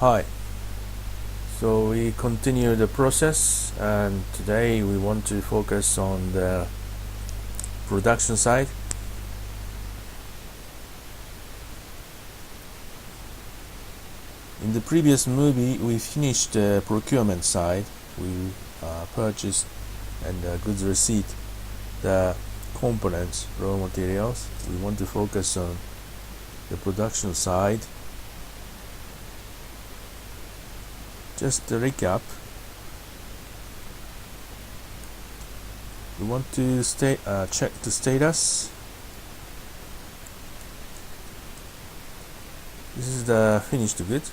Hi, so we continue the process, and today we want to focus on the production side. In the previous movie we finished the procurement side. We purchased and goods receipt, the components, raw materials. We want to focus on the production side. Just to recap, we want to check the status. This is the finished goods.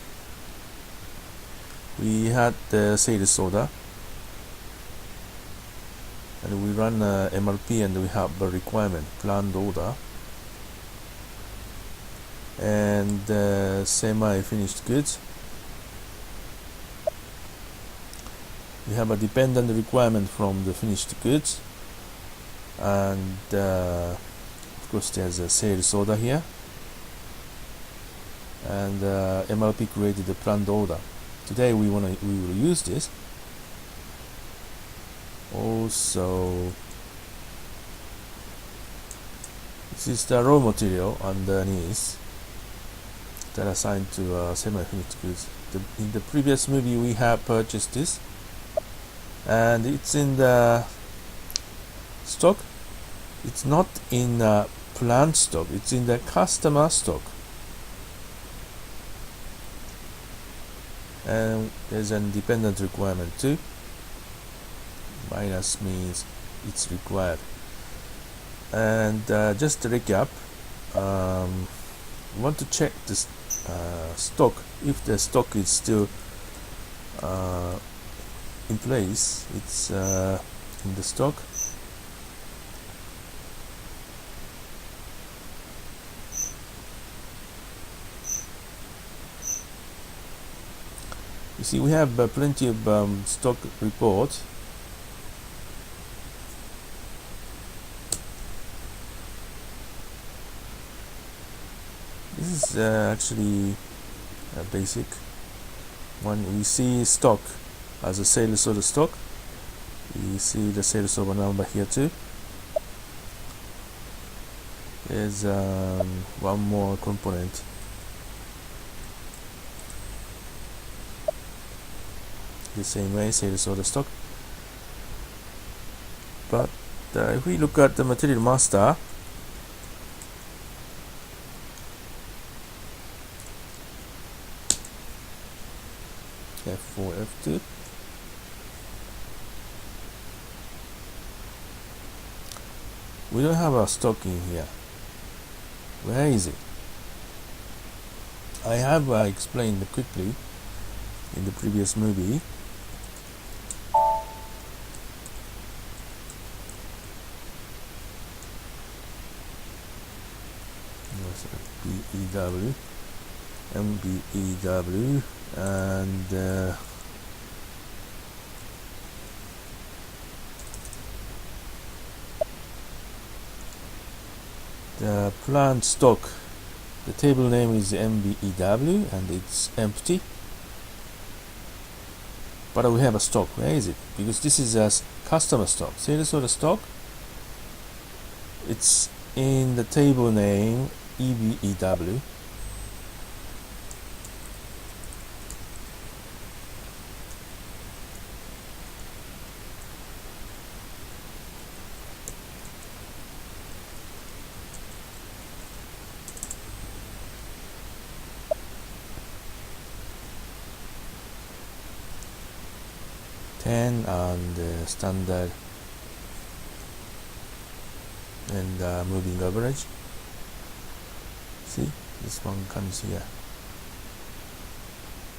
We had the sales order, and we run MRP, and we have a requirement, planned order, and semi-finished goods. We have a dependent requirement from the finished goods, and of course there's a sales order here, and MRP created a planned order. Today we will use this. Also, this is the raw material underneath that are assigned to semi-finished goods. In the previous movie we have purchased this, and it's in the stock. It's not in plant stock, it's in the customer stock. And there's an independent requirement too. Minus means it's required. And just to recap, we want to check this stock. If the stock is still in place, it's in the stock. You see, we have plenty of stock report. This is actually a basic one. We see stock as a sales order stock. We see the sales order number here too. There's one more component. The same way, sales order stock. But if we look at the material master, F4, F2, we don't have a stock in here. Where is it? I have explained quickly in the previous movie. BEW, MBEW, and the plant stock. The table name is MBEW and it's empty. But we have a stock. Where is it? Because this is a customer stock, sales order stock. It's in the table name EBEW. And standard and moving average. See, this one comes here.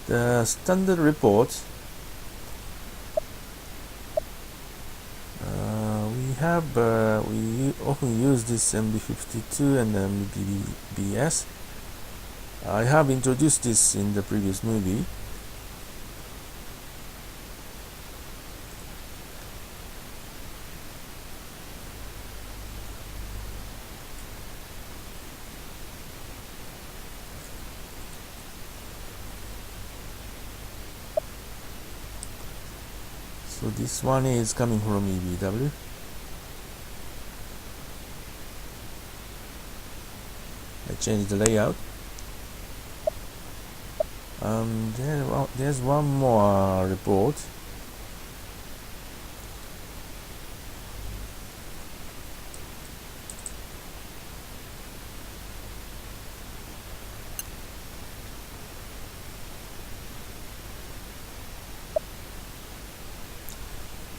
The standard report, we often use this MB52 and MBBS. I have introduced this in the previous movie. So this one is coming from EBW. I change the layout. There's one more report.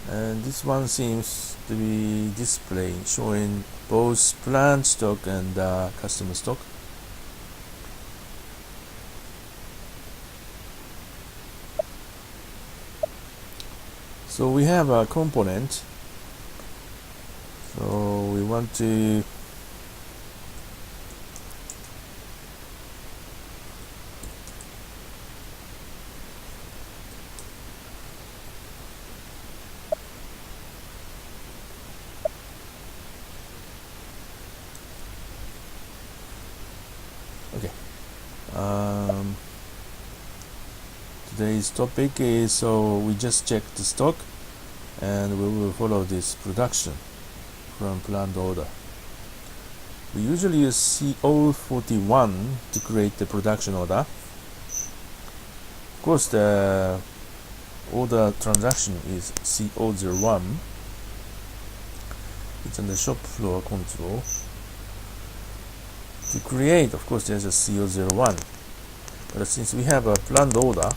And this one seems to be displaying, showing both planned stock and customer stock. So we have a component. So we want to today's topic is, so we just check the stock and we will follow this production from planned order. We usually use CO41 to create the production order. Of course, the order transaction is CO01. It's on the shop floor control. To create, of course, there's a CO01. But since we have a planned order,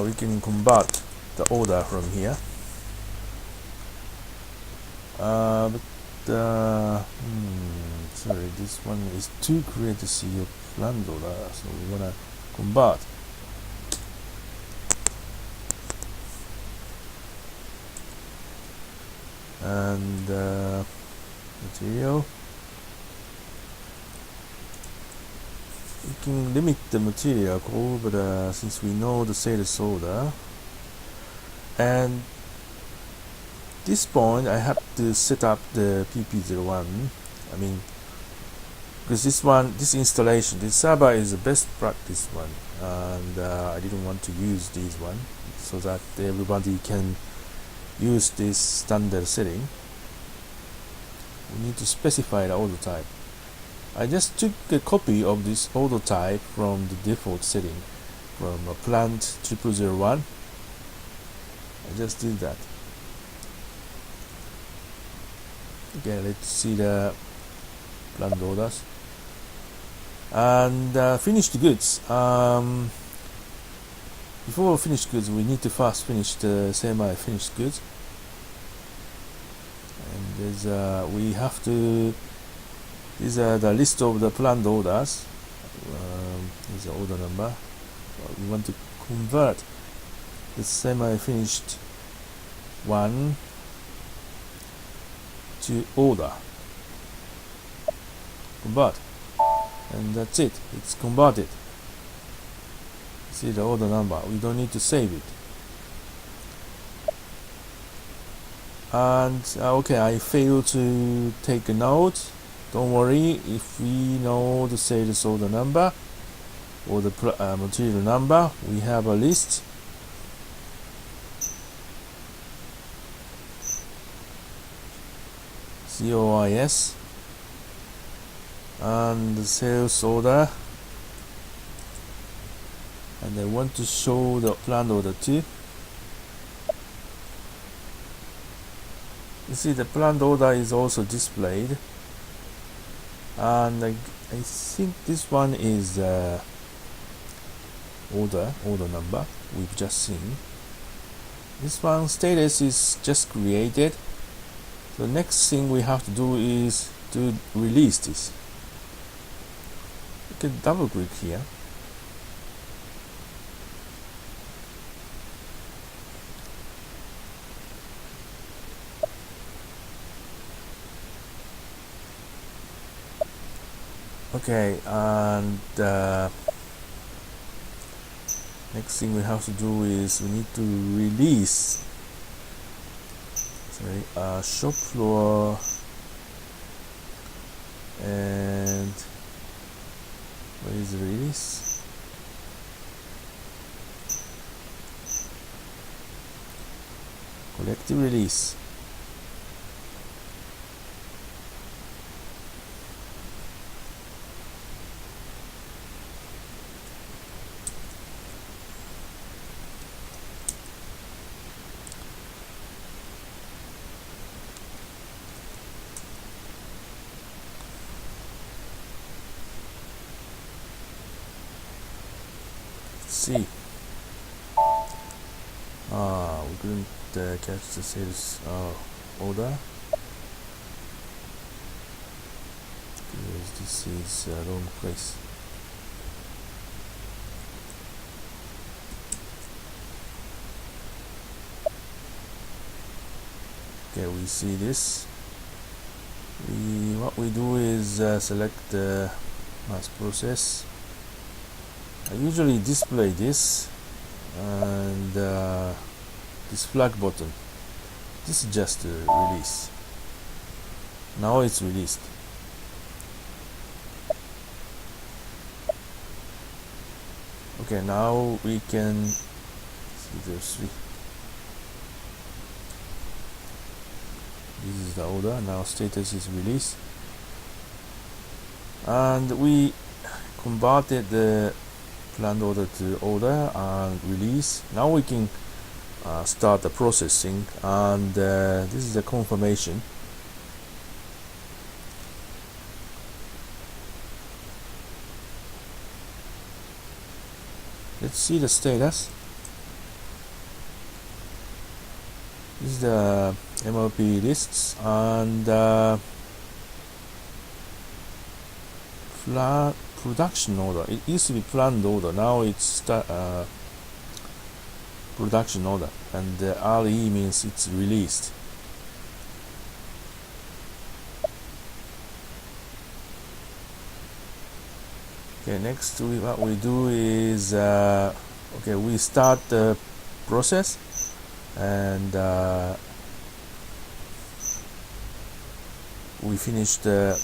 we can convert the order from here. Sorry, this one is to create the CO planned order, so we wanna convert. And material. We can limit the material call, but since we know the sales order, and this point I have to set up the PP01. I mean, because this installation, this server is the best practice one, and I didn't want to use this one so that everybody can use this standard setting. We need to specify the order type. I just took a copy of this order type from the default setting from a plant 0001. I just did that. Okay, let's see the planned orders and finished goods. Before finished goods, we need to first finish the semi-finished goods, and there's we have to. These are the list of the planned orders. Is the order number. We want to convert the semi-finished one to order. Convert, and that's it. It's converted. See the order number. We don't need to save it. And okay, I failed to take a note. Don't worry, if we know the sales order number or the material number, we have a list. COIS and the sales order, and I want to show the planned order too. You see the planned order is also displayed, and I think this one is order number we've just seen. This one status is just created. The next thing we have to do is to release this. You can double click here. Okay, and next thing we have to do is we need to release shop floor, and where is the release? collective release. See, we couldn't catch the sales order because this is wrong place. Okay, we see this. What we do is select the mass process. I usually display this and this flag button. This is just a release. Now it's released. Okay, now we can see those three. This is the order. Now status is release, and we converted the planned order to order and release. Now we can start the processing, and this is the confirmation. Let's see the status. This is the MRP lists and production order. It used to be planned order. Now it's production order, and the RE means it's released. Okay, next what we do is okay, we start the process, and we finish the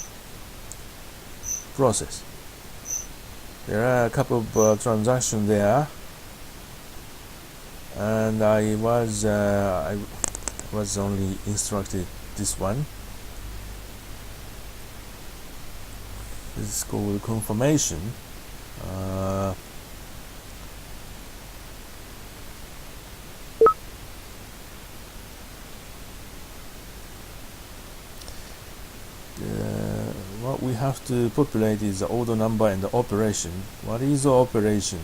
process. There are a couple of transactions there, and I was only instructed this one. This is called confirmation. What we have to populate is the order number and the operation. What is the operation?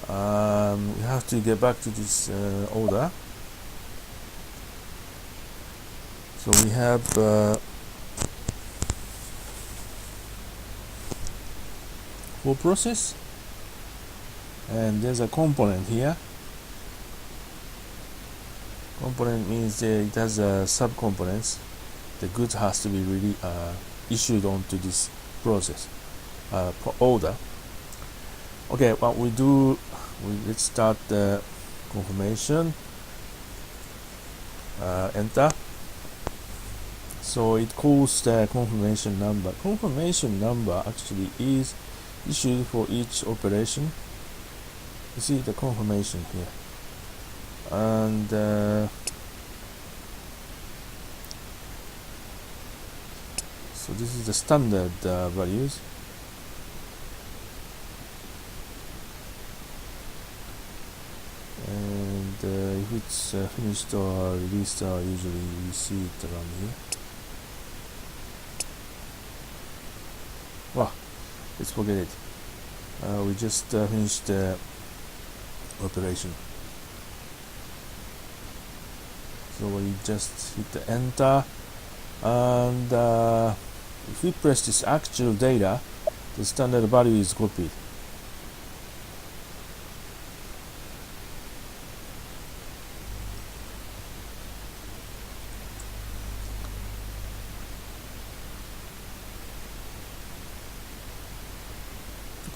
We have to get back to this order. So we have for process, and there's a component here. Component means it has sub-components. The goods has to be really issued onto this process order. Okay, what we do, let's start the confirmation. Enter. So it calls the confirmation number. Confirmation number actually is issued for each operation. You see the confirmation here, and so this is the standard values. And if it's finished or released, usually we see it around here. Wow, let's forget it. We just finished the operation. So we just hit the enter, and if we press this actual data, the standard value is copied.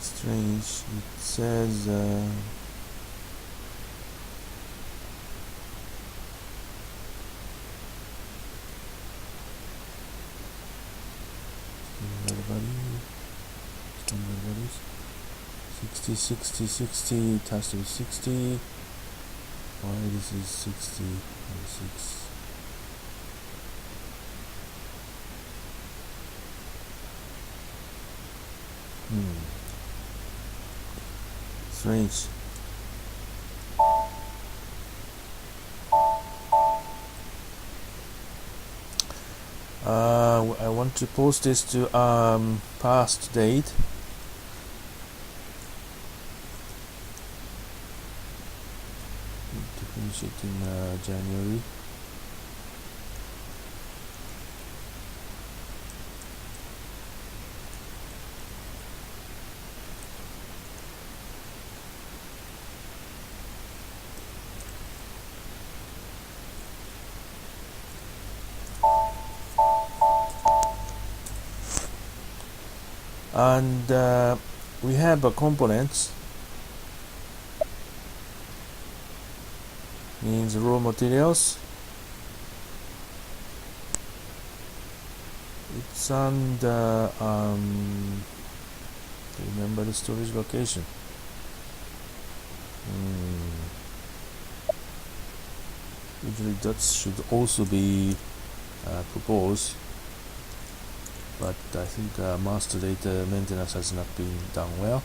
Strange. It says standard values 60, 60, 60. It has to be 60. Why this is 60.6? Strange. I want to post this to past date. To finish it in January. And we have components, means raw materials. It's under remember the storage location. Usually that should also be proposed, but I think master data maintenance has not been done well.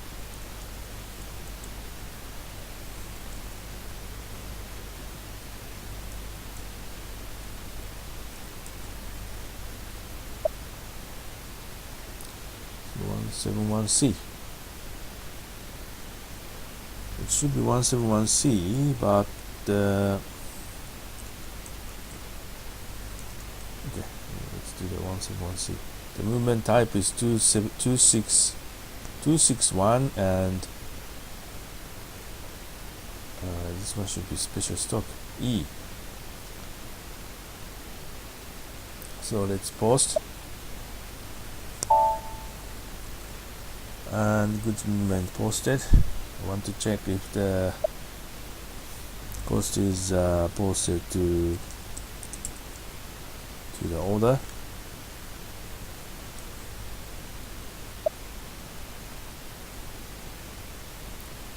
So 171C. It should be 171C, but okay, let's do the 171C. The movement type is 261, and this one should be special stock E. So let's post, and goods movement posted. I want to check if the cost is posted to the order.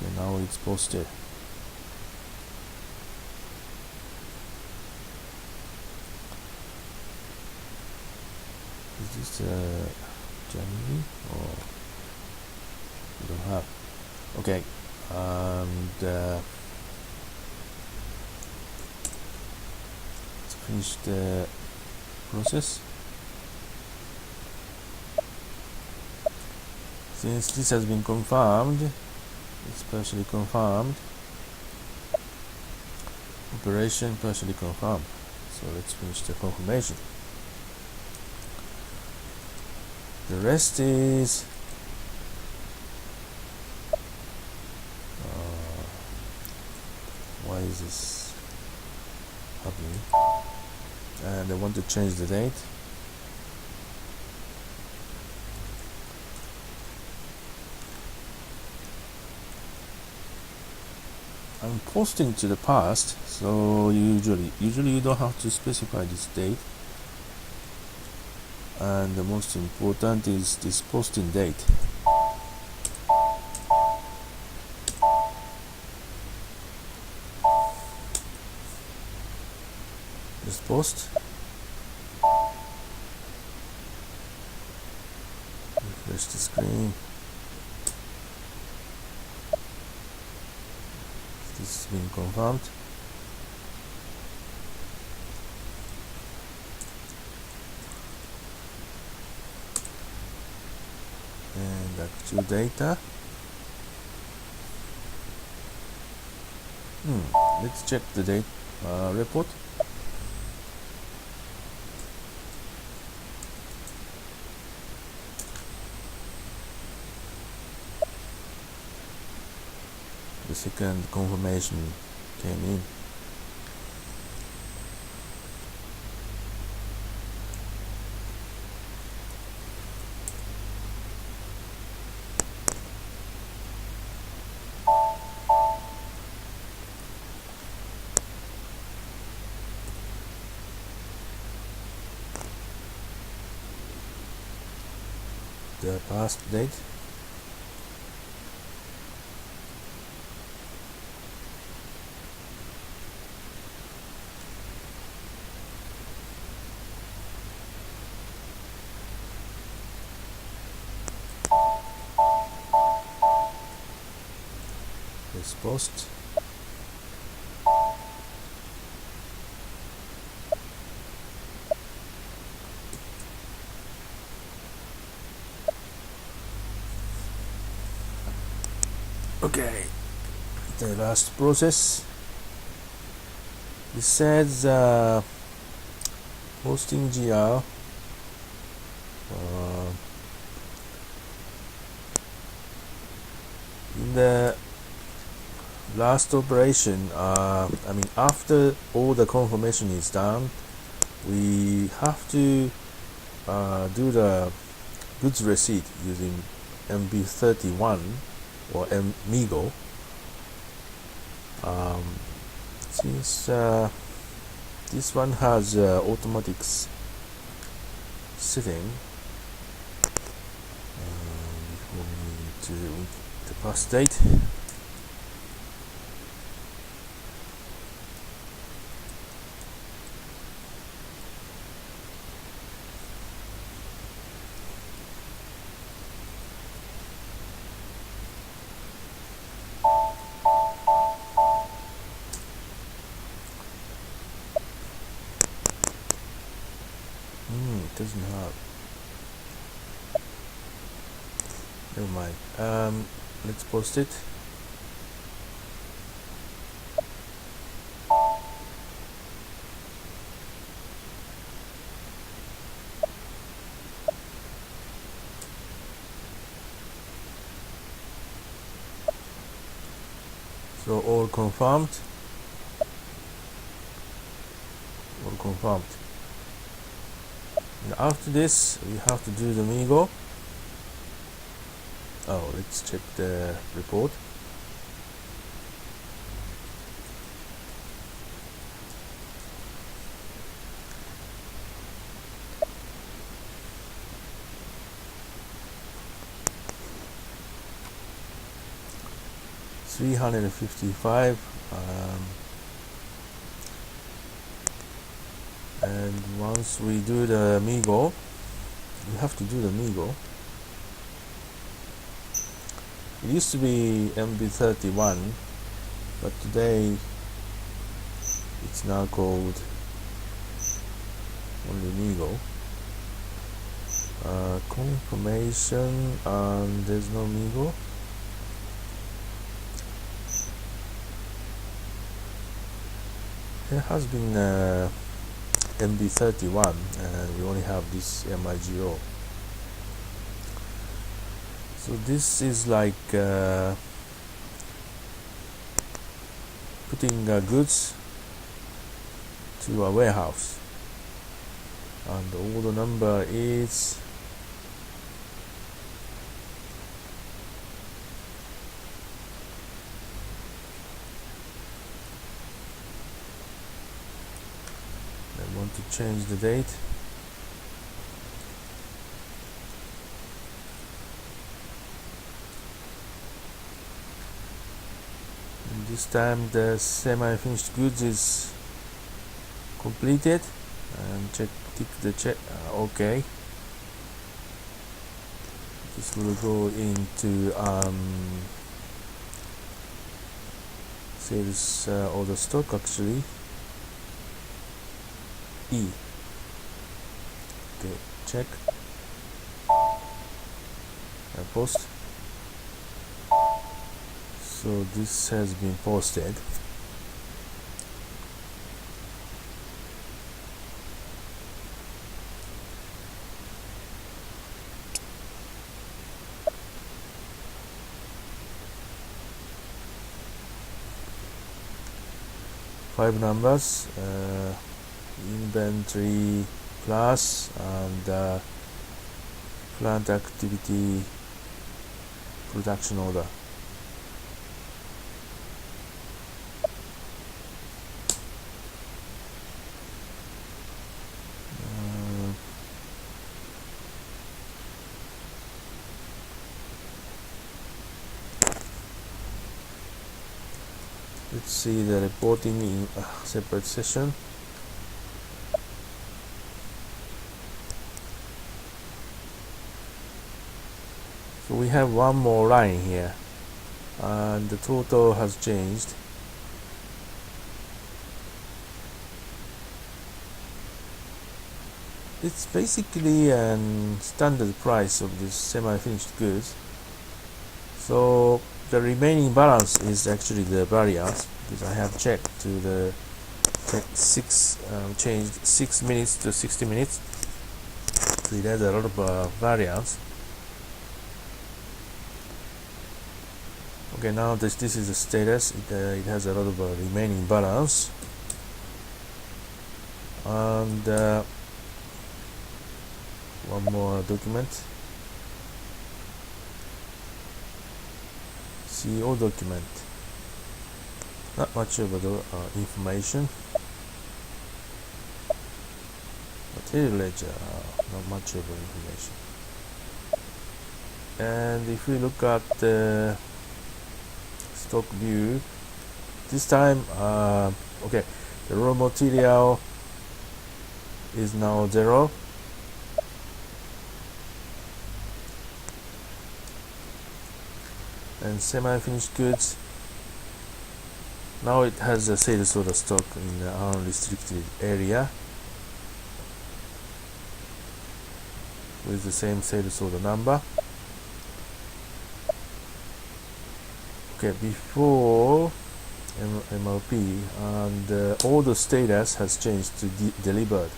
And now it's posted. Is this January or we don't have? Okay, and let's finish the process. Since this has been confirmed, it's partially confirmed. Operation partially confirmed. So let's finish the confirmation. The rest is why is this happening? And I want to change the date. I'm posting to the past, so usually you don't have to specify this date. And the most important is this posting date. Just post. Refresh the screen. This has been confirmed. And actual data. Let's check the date report. The second confirmation came in. The past date. Let's post. Okay, the last process. It says hosting GR. In the last operation, after all the confirmation is done, we have to do the goods receipt using MB31 or MIGO. Since this one has automatic setting, we need to the pass date. It doesn't have. Never mind. Let's post it. So all confirmed. All confirmed. And after this, we have to do the MIGO. Oh, let's check the report. $355, and once we do the MIGO, we have to do the MIGO. It used to be MB31, but today it's now called only MIGO. Confirmation, and there's no MIGO. There has been MB31, and we only have this MIGO. So this is like putting goods to a warehouse, and the order number is I want to change the date. And this time the semi-finished goods is completed, and tick the check. Okay, this will go into sales order stock, actually. E. Okay, check. Post. So this has been posted. Five numbers, inventory plus, and plant activity production order. Let's see the reporting in a separate session. So we have one more line here. and the total has changed. It's basically a standard price of this semi-finished goods. So the remaining balance is actually the variance, because I have checked to the changed 6 minutes to 60 minutes. So it has a lot of variance. Okay, now this is the status. It has a lot of remaining balance, and one more document, CO document. Not much of the information. Material ledger, not much of information. And if we look at the stock view, this time, okay, the raw material is now 0. And semi-finished goods, now it has a sales order stock in the unrestricted area with the same sales order number. Okay, before MRP, and all the status has changed to delivered.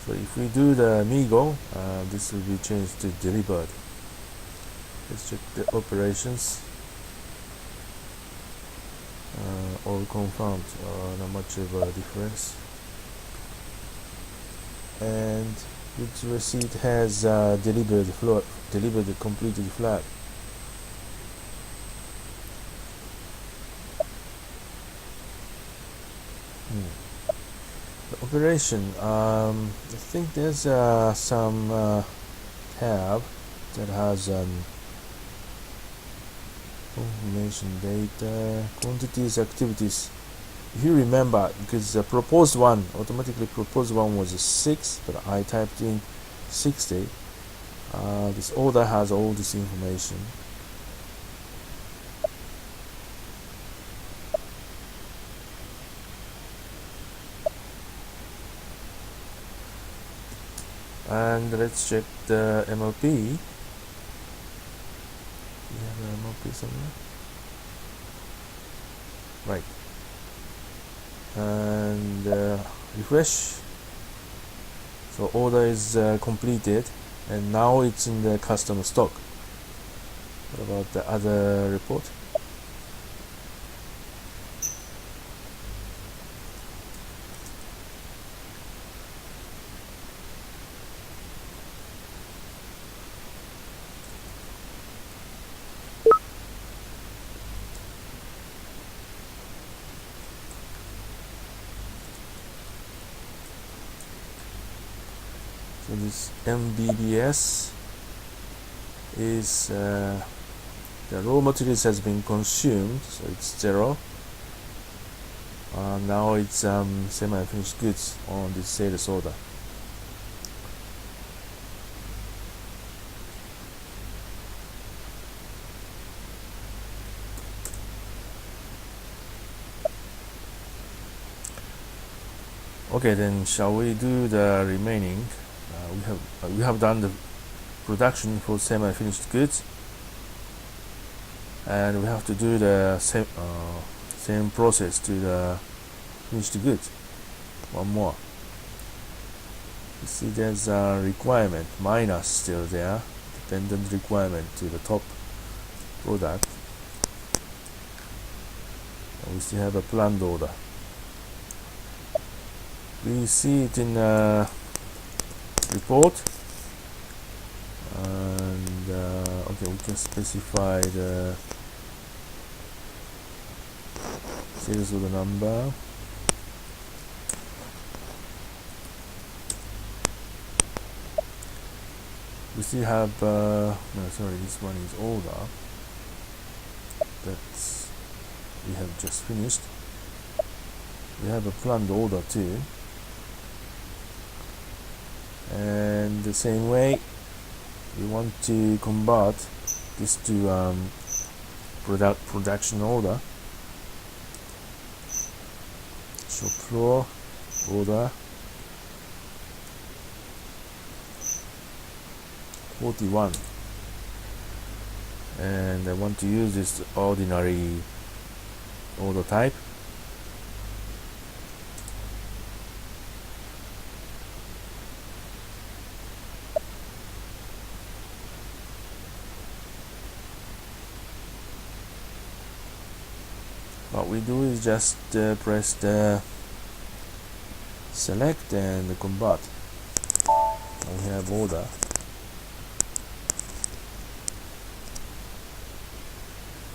So if we do the MIGO, this will be changed to delivered. Let's check the operations. All confirmed, not much of a difference. And goods receipt has delivered completed flag. The operation, I think there's some tab that has information, data, quantities, activities. If you remember, because the automatically proposed one was 6, but I typed in 60. This order has all this information. And let's check the MRP. We have an MRP somewhere, right? And refresh. So order is completed, and now it's in the customer stock. What about the other report? So this MBBS is the raw materials has been consumed, so it's 0. Now it's semi-finished goods on this sales order. Okay, then shall we do the remaining? We have done the production for semi-finished goods, and we have to do the same process to the finished goods. One more. You see, there's a requirement minus still there, dependent requirement to the top product. And we still have a planned order. We see it in report, and okay, we can specify the sales order number. We still have no, sorry, this one is older. That's we have just finished. We have a planned order too. And the same way, we want to convert this to production order. Shop floor order 41, and I want to use this ordinary order type. What we do is just press the select and convert. We have order.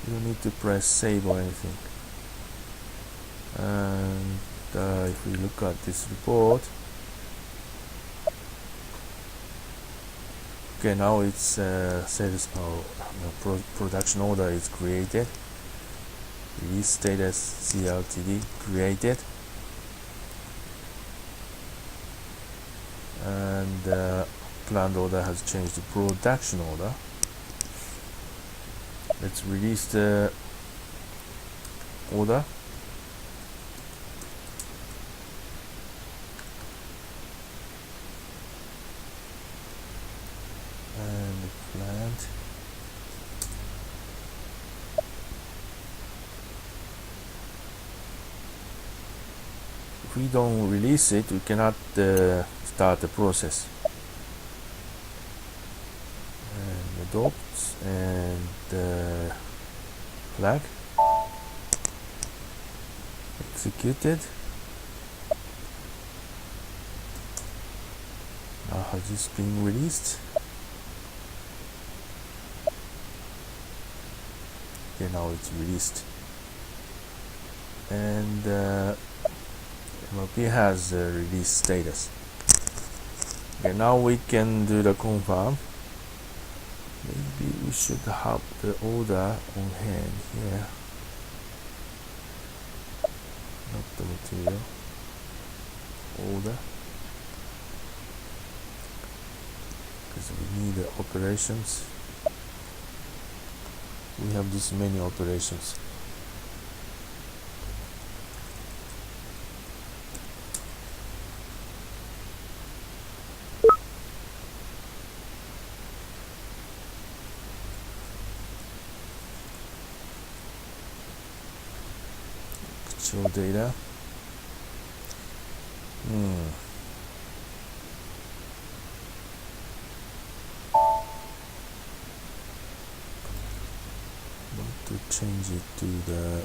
You don't need to press save or anything. And if we look at this report, okay, now it's sales production order is created. Release status CLTD created, and planned order has changed to production order. Let's release the order. And planned. If we don't release it, we cannot start the process. And adopt and flag executed. Now has this been released? Okay, now it's released, and MRP has release status. Okay, now we can do the confirm. Maybe we should have the order on hand here, not the material order, because we need the operations. We have this many operations. Actual data. To change it to the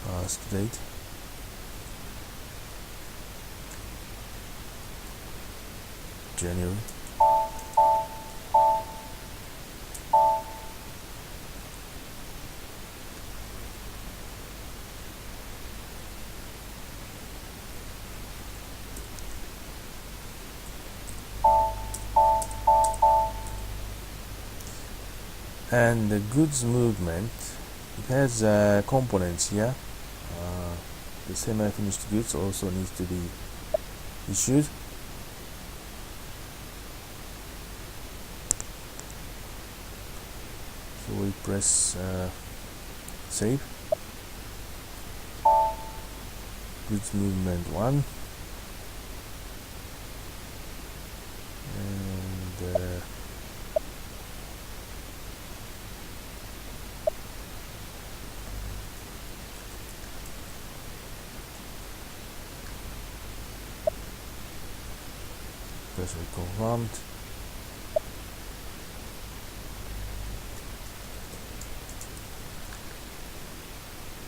past date. January. And the goods movement, it has components here. The semi-finished goods also needs to be issued. So we press save. Goods movement 1, and pressure confirmed.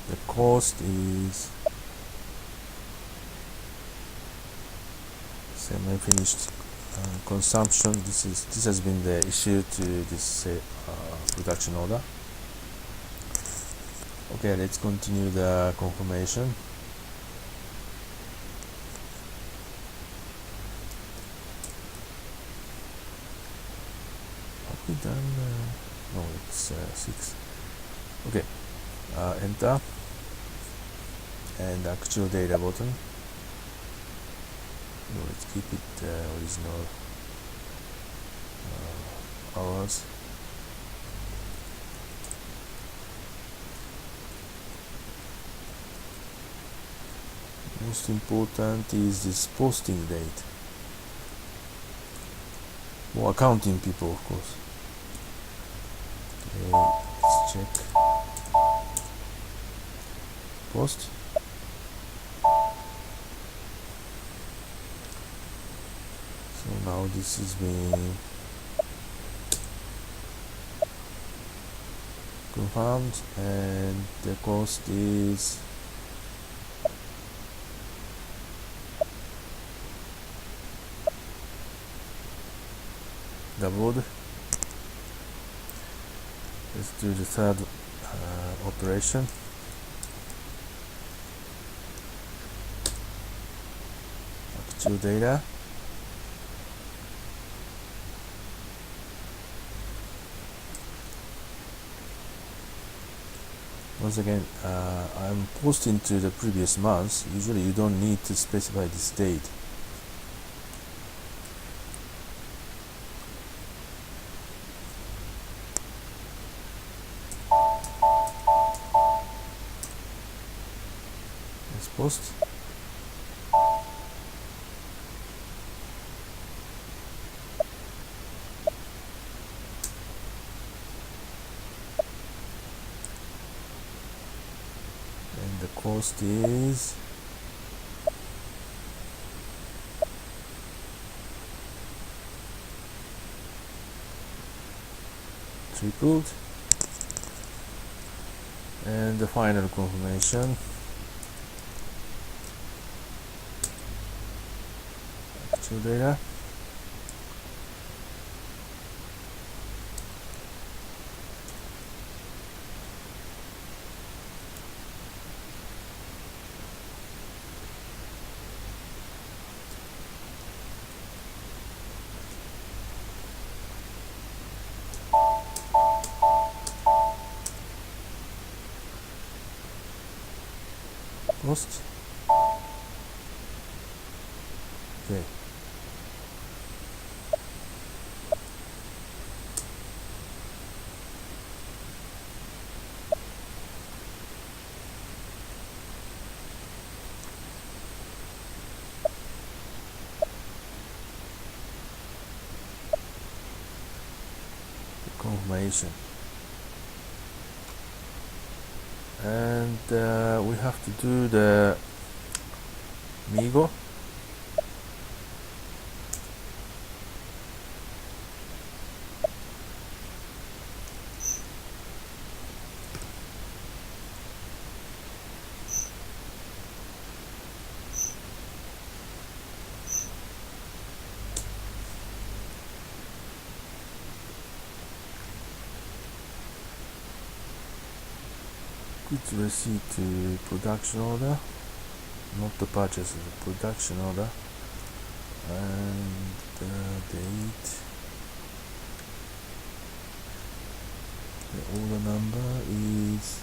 The cost is semi-finished consumption. This has been the issue to this production order. Okay, let's continue the confirmation. Have we done? No, it's 6. Okay, enter and actual data button. No, let's keep it original hours. Most important is this posting date. More accounting people, of course. Okay, let's check. Post. So now this is being confirmed, and the cost is doubled. Let's do the third operation. Actual data. Once again, I'm posting to the previous months. Usually you don't need to specify this date. Let's post. And the cost is tripled. And the final confirmation. Actual data. Post. Okay. Confirmation. And we have to do the Migo. Goods receipt to production order, not the purchase, the production order, and the date. The order number is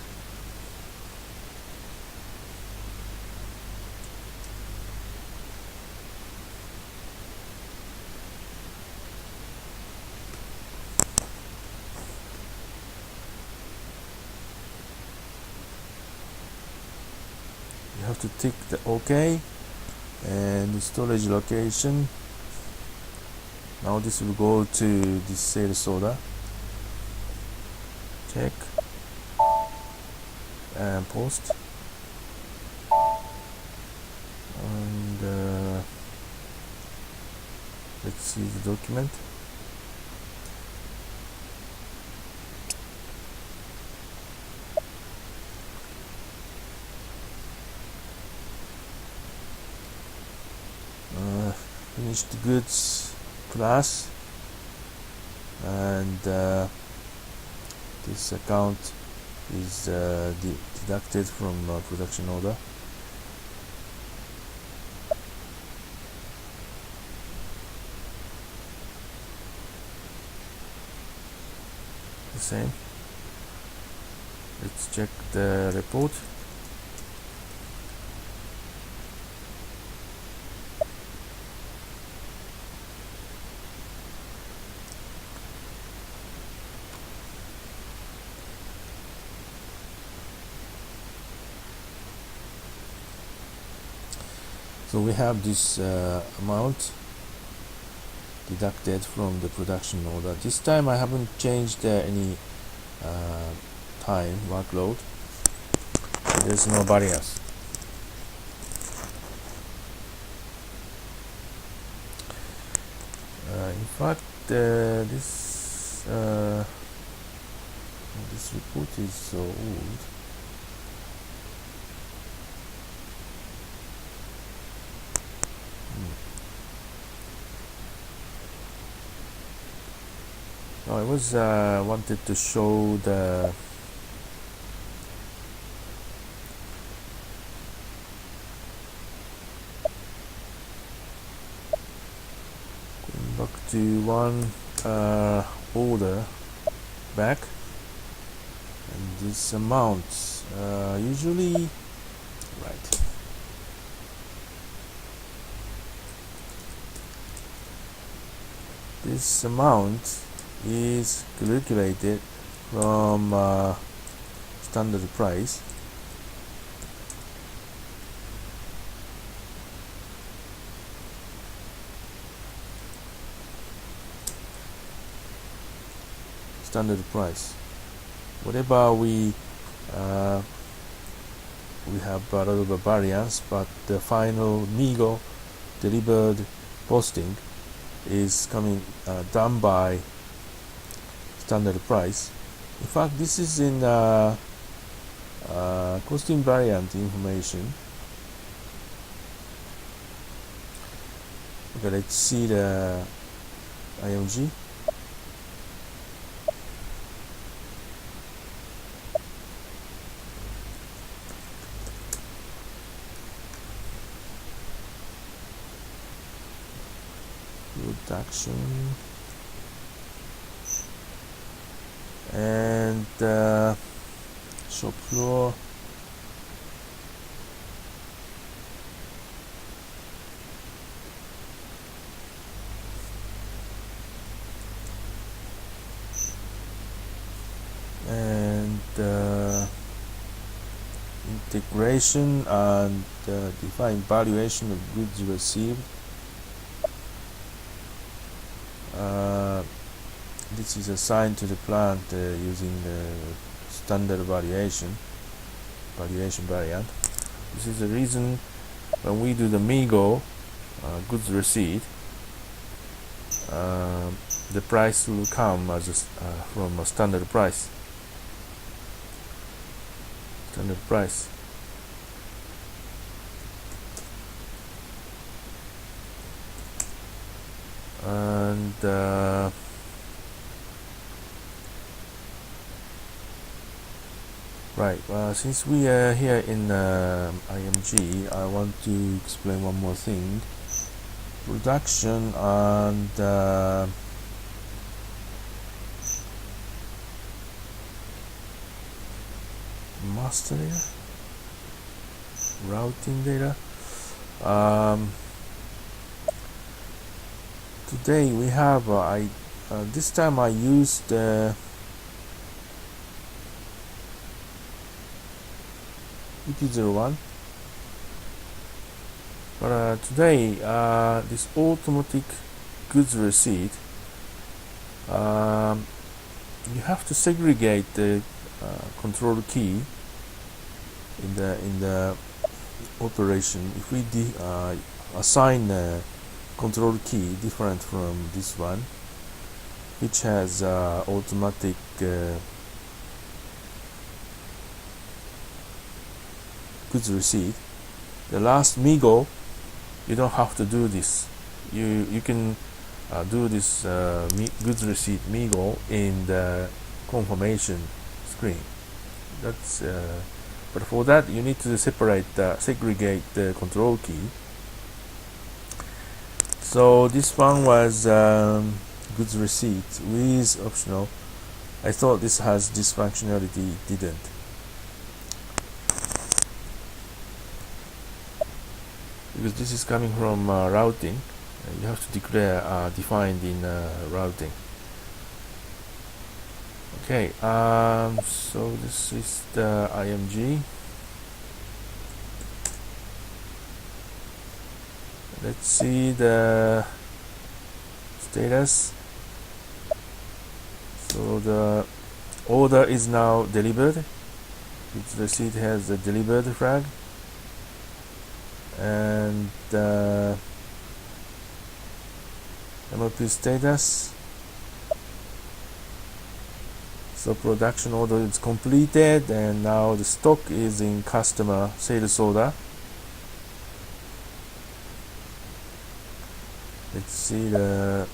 you have to tick the OK and the storage location. Now this will go to the sales order. Check and post, and let's see the document. Finished goods class, and this account is deducted from production order. The same. Let's check the report. So we have this amount deducted from the production order. This time I haven't changed any time workload, so there's no variance. In fact, this report is so old. I was wanted to show the going back to one order back, and this amount usually right. This amount is calculated from standard price. Standard price. Whatever we have a lot of a variance, but the final MIGO delivered posting is coming done by standard price. In fact, this is in cost invariant information. Okay, let's see the IMG. Production and shop floor. And integration and define valuation of goods received. This is assigned to the plant using the standard variation variant. This is the reason when we do the MIGO goods receipt, the price will come as from a standard price. And right, since we are here in IMG, I want to explain one more thing. Production and master data, routing data. Today we have this time I used EP01, but today this automatic goods receipt, you have to segregate the control key in the operation. If we assign a control key different from this one, which has automatic goods receipt, the last MIGO, you don't have to do this. You can do this goods receipt MIGO in the confirmation screen. That's but for that you need to segregate the control key. So this one was goods receipt with optional. I thought this has this functionality, it didn't. Because this is coming from routing, you have to declare defined in routing. Okay, so this is the IMG. Let's see the status. So the order is now delivered. Its receipt has the delivered flag, and the MRP status. So production order is completed, and now the stock is in customer sales order. Let's see the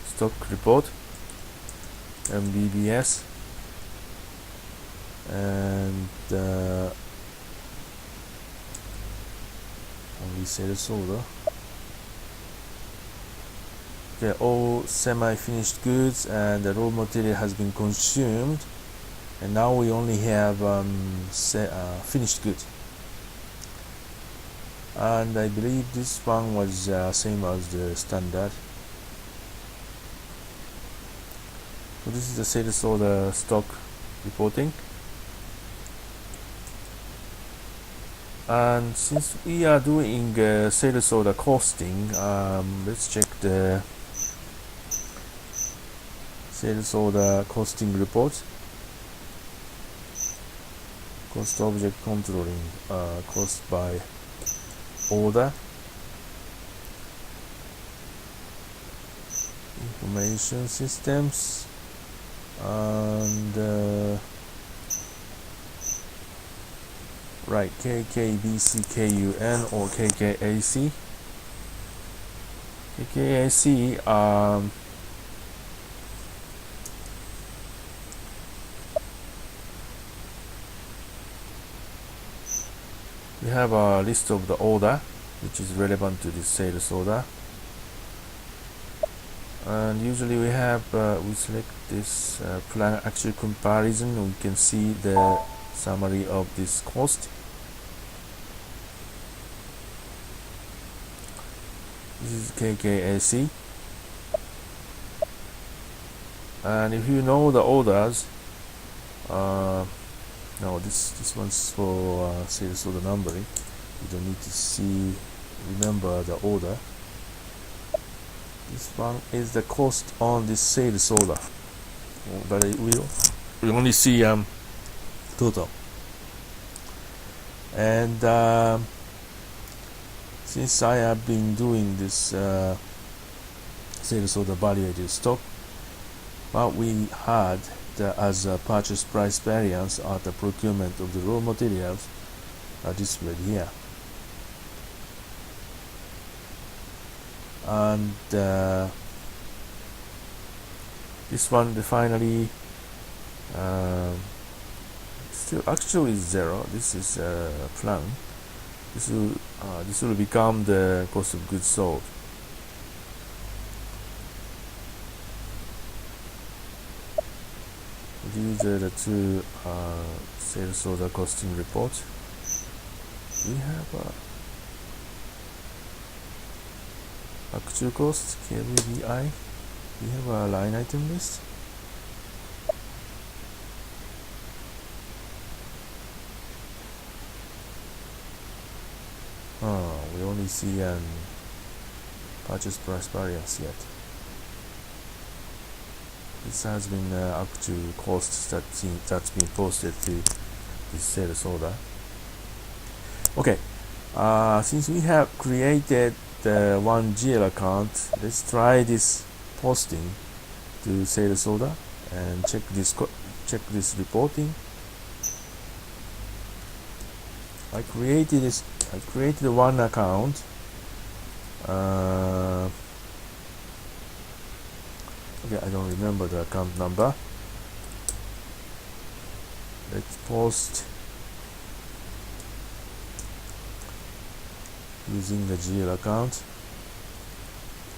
stock report, MBBS, and only sales order. Okay, all semi-finished goods and the raw material has been consumed, and now we only have finished goods. And I believe this one was same as the standard. So this is the sales order stock reporting. And since we are doing sales order costing, let's check the sales order costing report. Cost object controlling cost by order. Information systems, and right, KKBCKUN or KKAC. KKAC, we have a list of the order which is relevant to this sales order, and usually we have we select this plan actual comparison. We can see the summary of this cost. This is KKAC, and if you know the orders, no, this one's for sales order numbering. You don't need to remember the order. This one is the cost on this sales order, but we only see total. And since I have been doing this sales order valuated stock, what we had as a purchase price variance are the procurement of the raw materials are displayed here. And this one, finally, still actually is zero. This is plan. This will become the cost of goods sold. These are the two sales order costing reports. We have actual cost, KVBI. We have a line item list. We only see purchase price variance yet. This has been actual costs that's been posted to this sales order. Okay, since we have created the one GL account, let's try this posting to sales order and check this reporting. I created one account. Okay, I don't remember the account number. Let's post using the GL account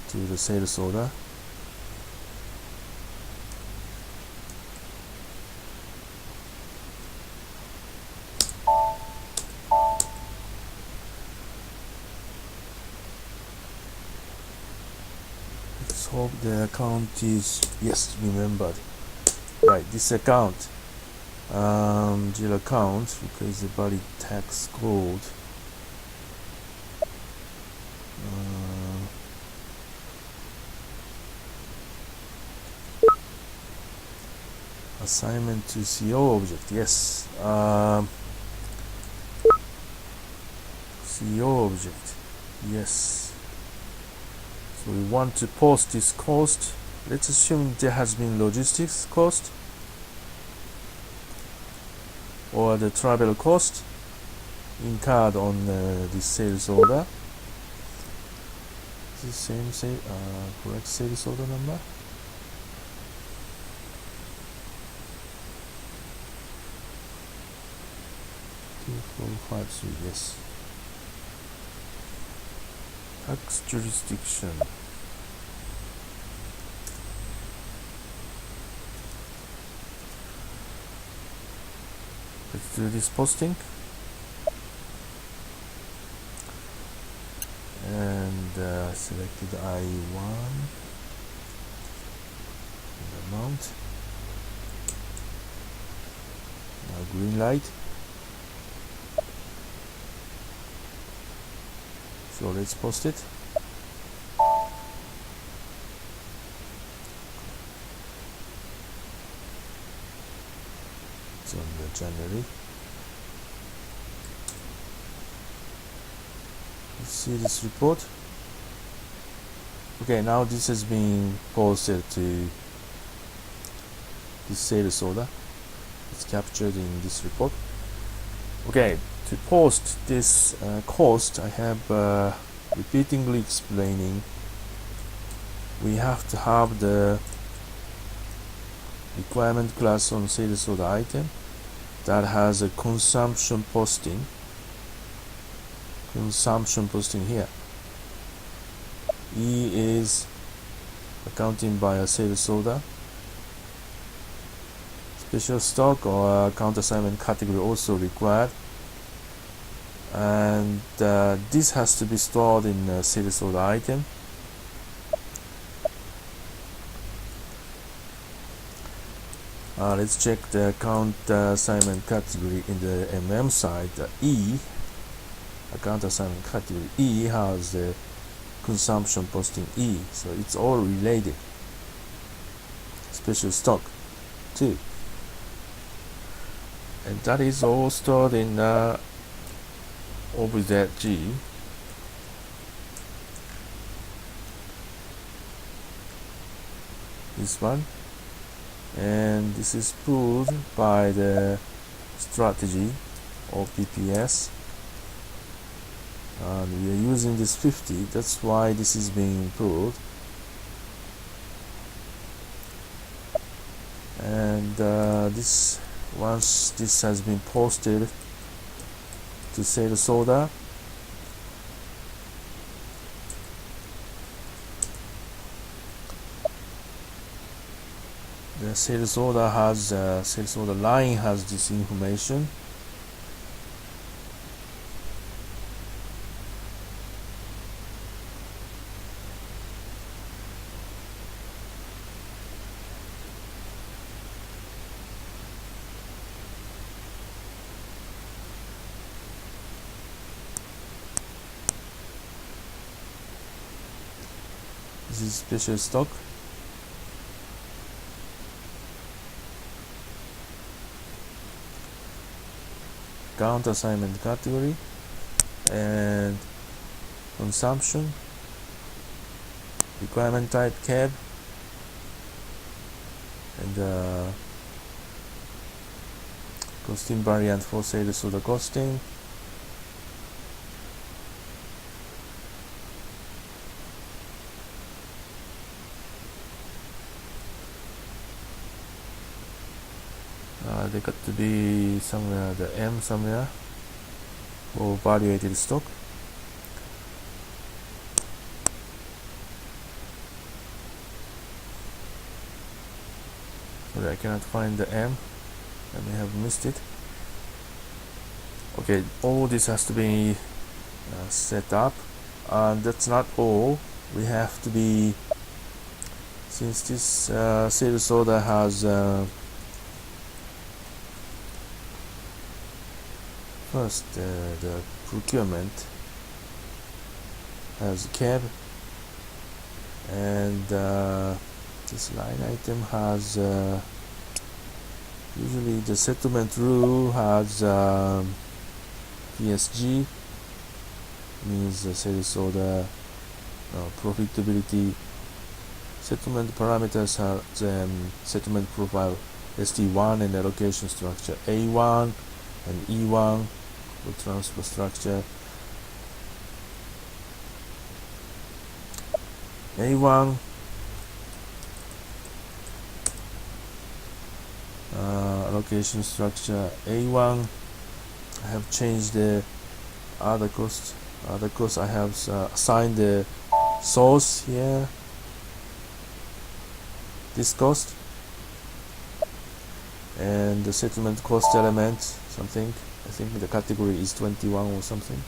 to the sales order. Let's hope the account is, yes, remembered. Right, this account, GL account, because the valid tax code. assignment to CO object. Yes. CO object. Yes. So we want to post this cost. Let's assume there has been logistics cost or the travel cost incurred on this sales order. Is the same correct sales order number? 2453, yes. Tax jurisdiction. Let's do this posting. And selected I1 amount. Now green light. So let's post it. It's on the January. Let's see this report. Okay, now this has been posted to this sales order. It's captured in this report. Okay, to post this cost, I have repeatedly explaining we have to have the requirement class on sales order item that has a consumption posting here. E is accounting by a sales order. Special stock or counter assignment category also required, and this has to be stored in a sales order item. Let's check the account assignment category in the MM side. E, account assignment category E, has the consumption posting E, so it's all related. Special stock too, and that is all stored in OBZ-G. This one, and this is pulled by the strategy or PPS, and we are using this 50. That's why this is being pulled. And this, once this has been posted to sales order, the sales order line has this information. This is special stock. Count assignment category and consumption, requirement type cab, and costing variant for sales order costing. They got to be somewhere, the M somewhere, or valuated stock. Sorry, I cannot find the M. I may have missed it. Okay, all this has to be set up, and that's not all. We have to be, since this sales order has first, the procurement has cab, and this line item has Usually the settlement rule has PSG, means the sales order profitability. Settlement parameters have settlement profile ST1 and allocation structure A1 and E1 for transfer structure. A1 allocation structure A1. I have changed the other cost. I have assigned the source here. This cost and the settlement cost element something. I think the category is 21 or something.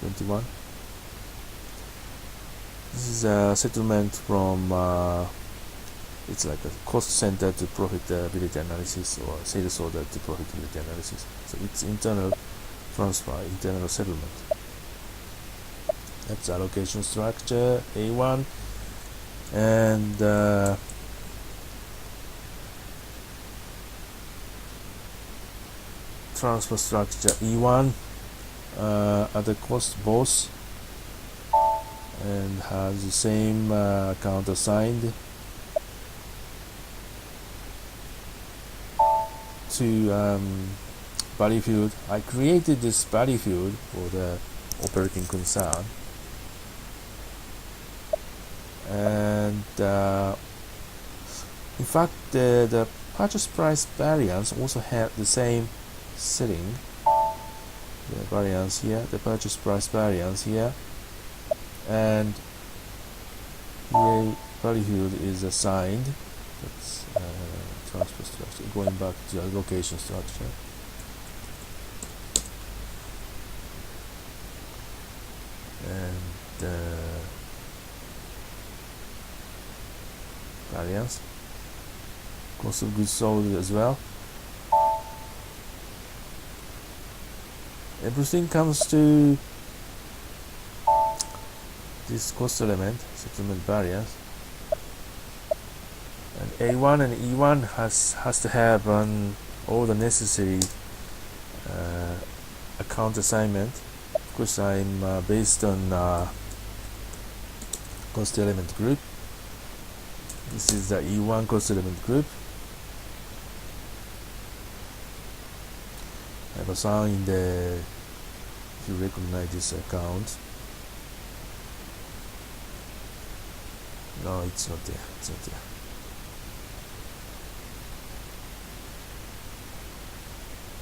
21. This is a settlement from it's like a cost center to profitability analysis, or sales order to profitability analysis. So it's internal transfer, internal settlement. That's allocation structure A1, and transfer structure E1. Other cost both, and has the same account assigned to value field. I created this value field for the operating concern, and in fact the purchase price variance also had the same setting. The variance here, the purchase price variance here, and here value field is assigned. That's transfer structure. Going back to allocation structure, and variance, cost of goods sold as well. Everything comes to this cost element, settlement variance, and A1 and E1 has to have all the necessary account assignment. Of course, I'm based on cost element group. This is the E1 cost element group. I've assigned the, if you recognize this account. No, it's not there. It's not there.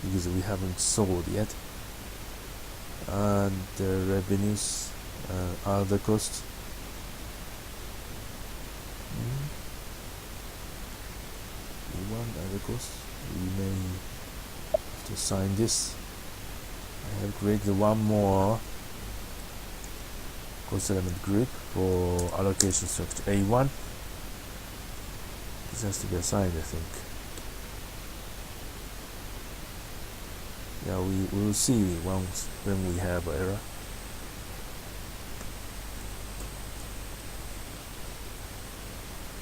Because we haven't sold yet. And the revenues are the cost. E1 other cost. We may to assign this. I have created one more cost element group for allocation structure A1. This has to be assigned, I think. Yeah, we will see once when we have an error.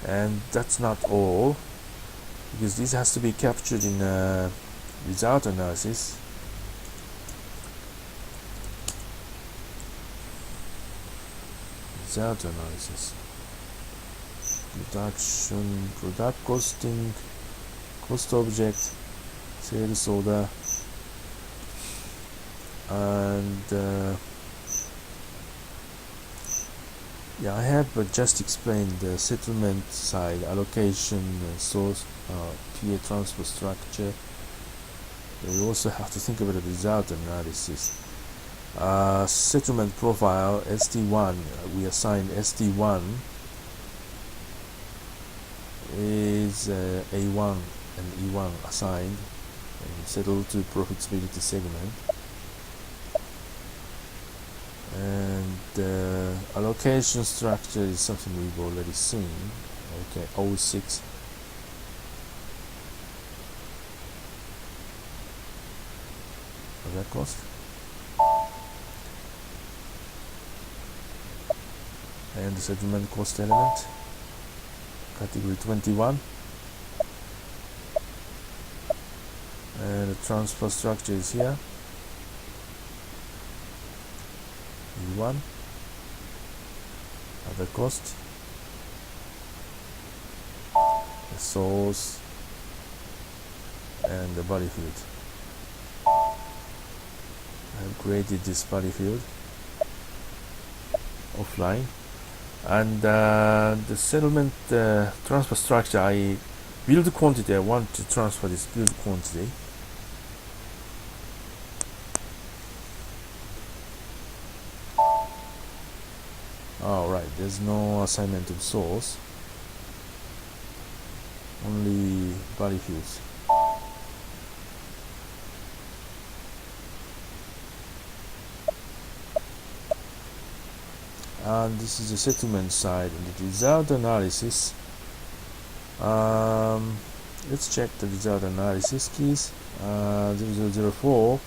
And that's not all, because this has to be captured in result analysis. Result analysis. Production, product costing, cost object, sales order, and yeah, I have just explained the settlement side, allocation, source, PA transfer structure. We also have to think about the result analysis. Settlement profile ST1, we assigned ST1 is A1 and E1 assigned and settled to profitability segment. And allocation structure is something we've already seen. Okay, 06. Other cost. And the settlement cost element, category 21. and the transfer structure is here. E1, other cost, the source, and the body field. I have created this body field offline, and the settlement transfer structure, I build quantity. I want to transfer this build quantity. Alright, there's no assignment of source, only body fields. And this is the settlement side. In the result analysis, let's check the result analysis keys. 0004,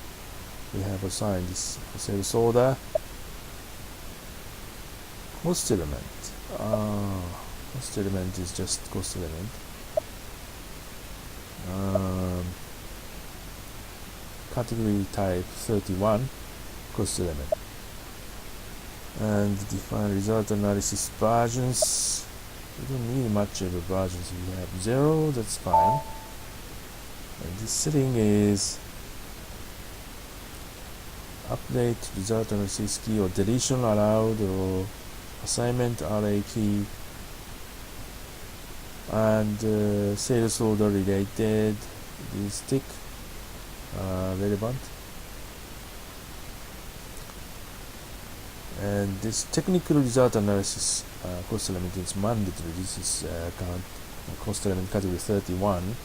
we have assigned this sales order. Cost element. Cost element is just cost element. Category type 31, cost element. And define result analysis versions. We don't need much of a versions. We have 0, that's fine. And this setting is update result analysis key, or deletion allowed, or assignment array key, and sales order related, this tick relevant. And this technical result analysis cost element is mandatory. This is cost element category 31.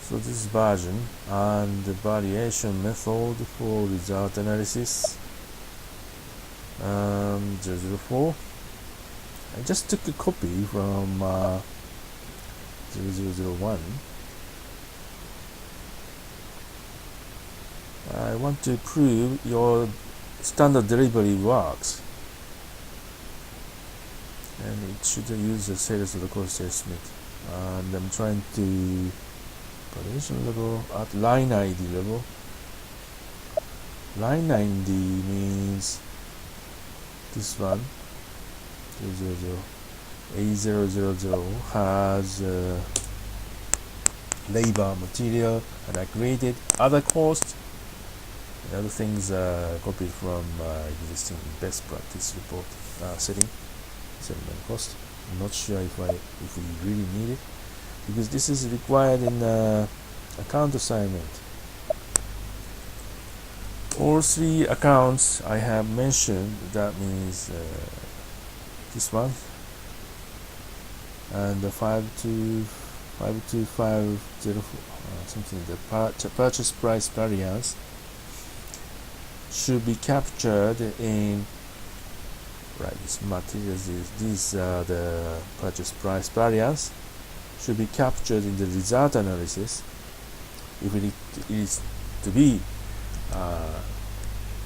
So this is version, and the variation method for result analysis 004. I just took a copy from 0001. I want to prove your standard delivery works, and it should use the sales of the cost estimate. And I'm trying to operation level at line ID level. Line ID means this one, A000 has labor, material, and I created other costs. The other things copied from existing best practice report setting, settlement cost. I'm not sure if we really need it, because this is required in account assignment. All three accounts I have mentioned, that means this one and the 52504, something, the purchase price variance should be captured in, right, this materials, these are the purchase price variance should be captured in the result analysis if it is to be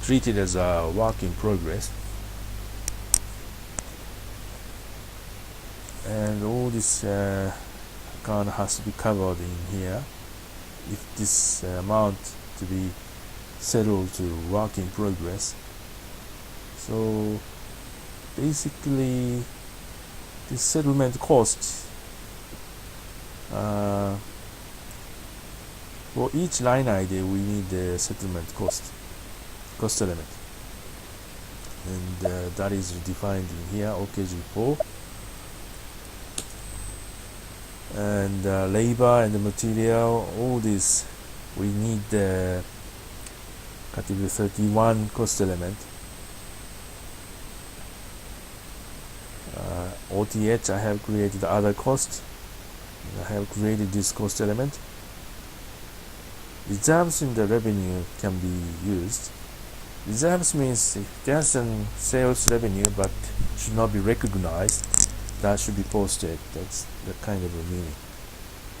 treated as a work in progress. And all this account has to be covered in here if this amount to be settled to work in progress. So basically this settlement cost for each line ID we need the settlement cost element, and that is defined in here, OKG4. And labor and the material, all this we need the category 31 cost element. OTH, I have created other cost. I have created this cost element. Reserves in the revenue can be used. Reserves means if there's some sales revenue but should not be recognized, that should be posted. That's the kind of a meaning.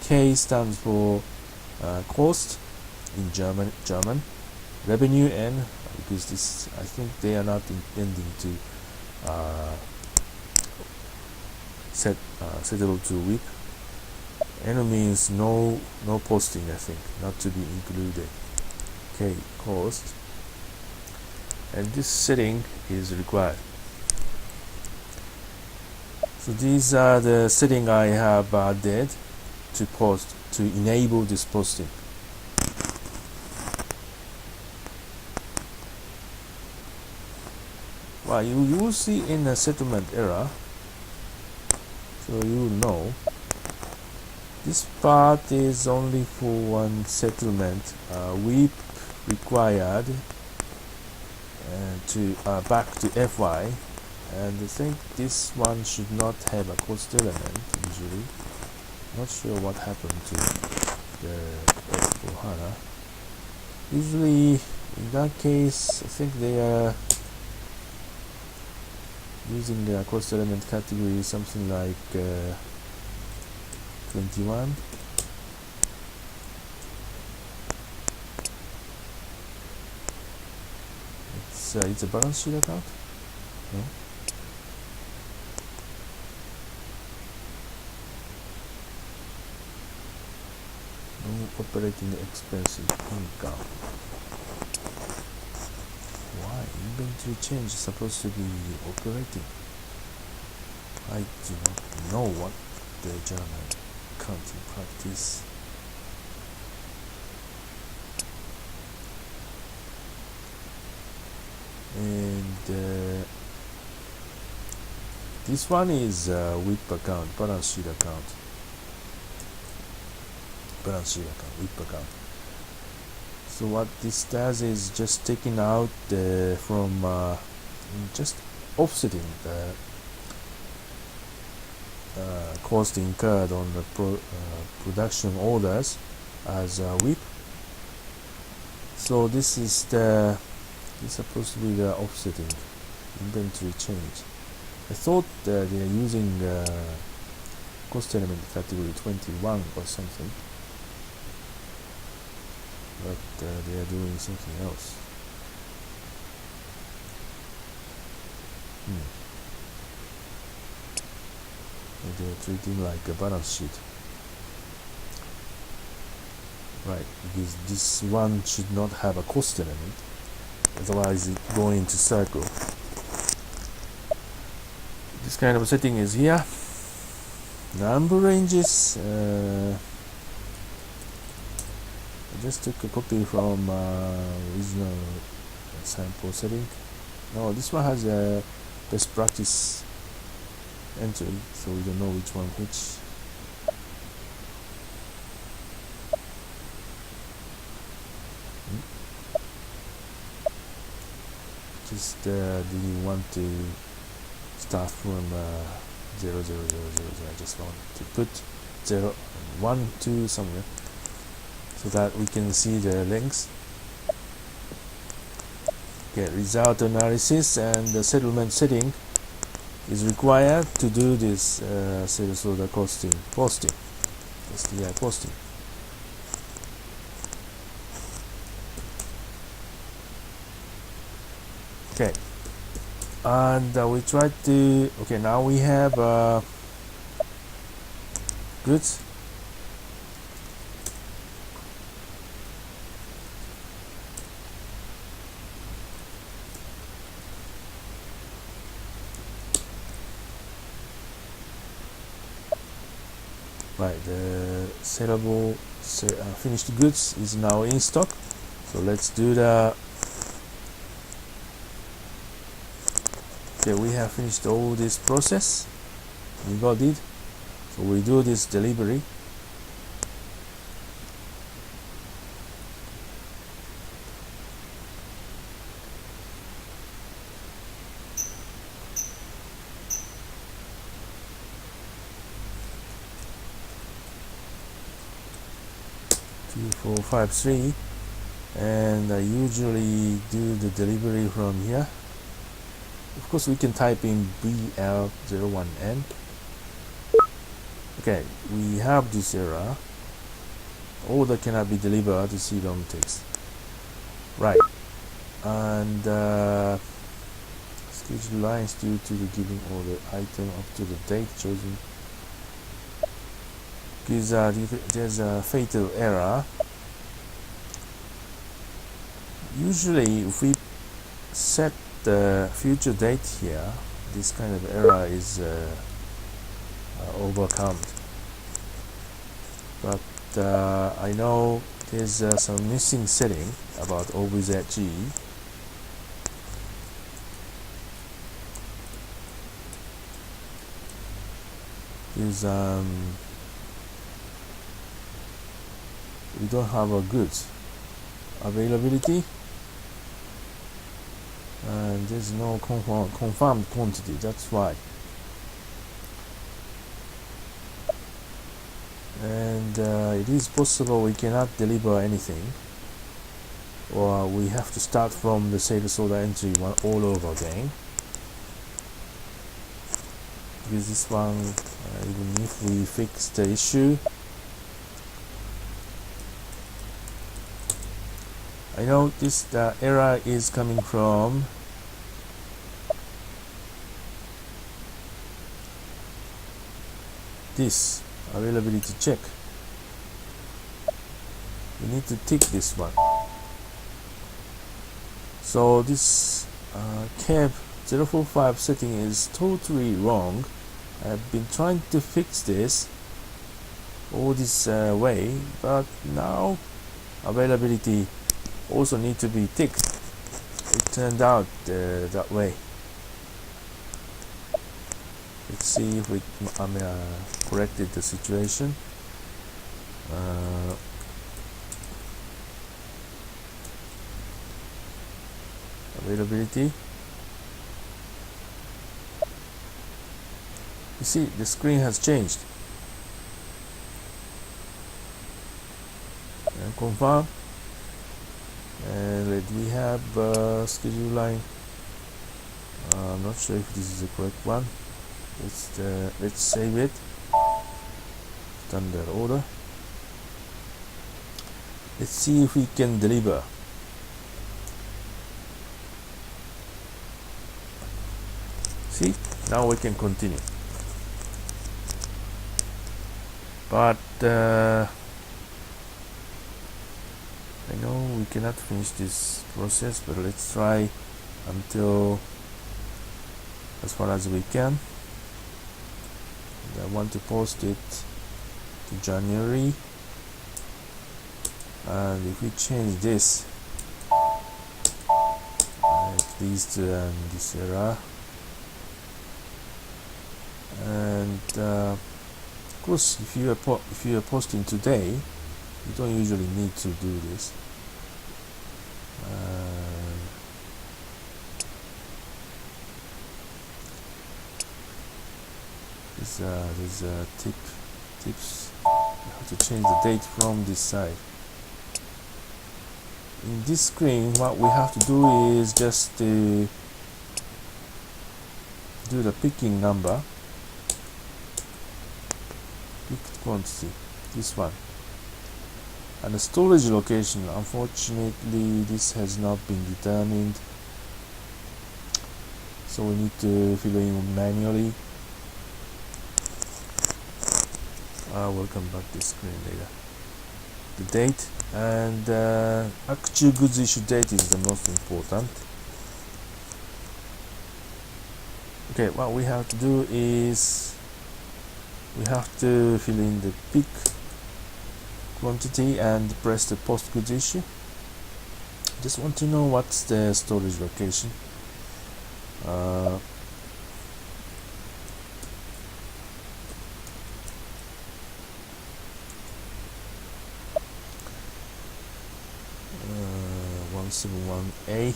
K stands for cost in German. Revenue N, because this, I think they are not intending to settled to WIP. N means no posting, I think, not to be included. Okay, cost, and this setting is required. So these are the setting I have added to post, to enable this posting. Well, you will see in the settlement error, so you will know this part is only for one settlement. WIP required to back to FY, and I think this one should not have a cost element usually. Not sure what happened to the S4HANA. Usually in that case I think they are using the cost element category something like 21. It's a balance sheet account? No? No operating expenses income. Why? Inventory change is supposed to be operating. I do not know what the German accounting practice. And this one is WIP account, balance sheet account. WIP account. So what this does is just taking out from just offsetting the cost incurred on the production orders as WIP. So this is supposed to be the offsetting inventory change. I thought they are using cost element category 21 or something, but they are doing something else. They are treating like a balance sheet, right? Because this one should not have a cost element, otherwise it going into circle. This kind of setting is here. Number ranges, I just took a copy from original sample setting. No, this one has a best practice entry, so we don't know which one which. Just do you want to start from 0, 0, 0, 0, 0? I just want to put 0, 1, 2 somewhere so that we can see the links. Okay, result analysis and the settlement setting is required to do this sales order posting, SDI posting. Okay, and we try to, okay, now we have goods. Right, the sellable finished goods is now in stock. So let's do the. Okay, we have finished all this process. We got it. So we do this delivery. Two, 4, 5, 3, and I usually do the delivery from here. Of course, we can type in BL01N. Okay, we have this error. Order cannot be delivered to see long text. Right, and let's schedule lines due to the giving order item up to the date chosen. Because there's a fatal error. Usually if we set the future date here, this kind of error is overcome. But I know there's some missing setting about OBZG. Is we don't have a goods availability, and there's no confirmed quantity. That's why. And it is possible we cannot deliver anything, or we have to start from the sales order entry one all over again. Because this one, even if we fix the issue, I know the error is coming from this availability check. We need to tick this one. So this cab 045 setting is totally wrong. I've been trying to fix this all this way, but now availability also need to be ticked. It turned out that way. Let's see if we corrected the situation. Availability. You see, the screen has changed. And confirm. And we have schedule line. I'm not sure if this is the correct one. Let's save it. Standard order. Let's see if we can deliver. See, now we can continue. But I know we cannot finish this process, but let's try until as far as we can. And I want to post it to January, and if we change this, at least this error, and of course, if you are posting today, you don't usually need to do this. There's tips. You have to change the date from this side. In this screen, what we have to do is just to do the picking number. Picked quantity, this one, and the storage location. Unfortunately, this has not been determined, so we need to fill in manually. We'll come back to this screen later. The date and actual goods issue date is the most important. Okay, what we have to do is we have to fill in the pick quantity and press the post goods issue. Just want to know what's the storage location. A.